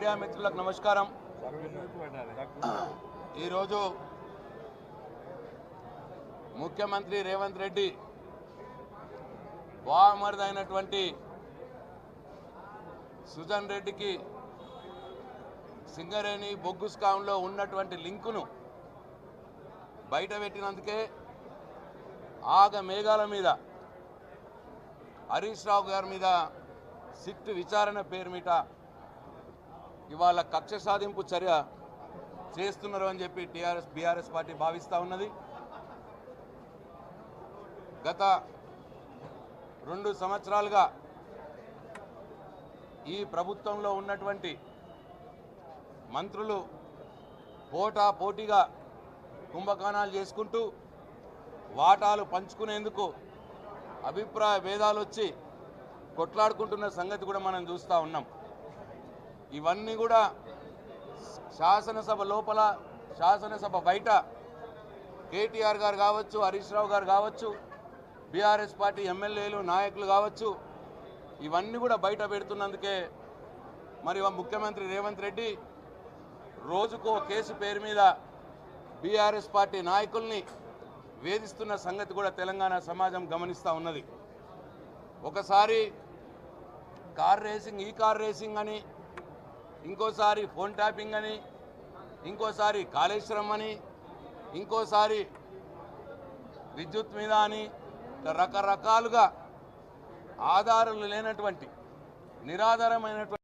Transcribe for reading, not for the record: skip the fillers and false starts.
Media మిత్రులకు నమస్కారం। ఈరోజు ముఖ్యమంత్రి రేవంత్ రెడ్డి బామర్దైనటువంటి సుజన్ రెడ్డికి సింగరేణి బొగ్గు స్కామ్లో ఉన్నటువంటి లింకును బయటపెట్టినందుకే ఆగ మేఘాల మీద హరీష్ రావు గారి మీద సిట్ విచారణ పేరు మీద ఇవాళ కక్ష సాధింపు చర్య చేస్తున్నారు అని చెప్పి బీఆర్ఎస్ పార్టీ భావిస్తూ ఉన్నది। గత 2 సంవత్సరాలుగా ఈ ప్రభుత్వంలో ఉన్నటువంటి మంత్రులు పోటాపోటీగా కుంభకోణాలు చేసుకుంటూ వాటాలు పంచుకునేందుకు అభిప్రాయ భేదాలు వచ్చి కొట్లాడుకుంటున్న సంగతి కూడా మనం చూస్తూ ఉన్నాం। ఇవన్నీ కూడా శాసనసభ లోపల శాసనసభ బయట కేటీఆర్ గారు కావచ్చు, హరీష్ రావు గారు కావచ్చు, బీఆర్ఎస్ పార్టీ ఎమ్మెల్యేలు నాయకులు కావచ్చు, ఇవన్నీ కూడా బయట పెడుతున్నందుకే మరి ముఖ్యమంత్రి రేవంత్ రెడ్డి రోజుకో కేసు పేరు మీద బీఆర్ఎస్ పార్టీ నాయకుల్ని వేధిస్తున్న సంగతి కూడా తెలంగాణ సమాజం గమనిస్తూ ఉన్నది। ఒకసారి కార్ రేసింగ్, ఈ కార్ రేసింగ్ అని, ఇంకోసారి ఫోన్ ట్యాపింగ్ అని, ఇంకోసారి కాళేశ్వరం అని, ఇంకోసారి విద్యుత్ మీద అని రకరకాలుగా ఆధారాలు లేనటువంటి నిరాధారమైనటువంటి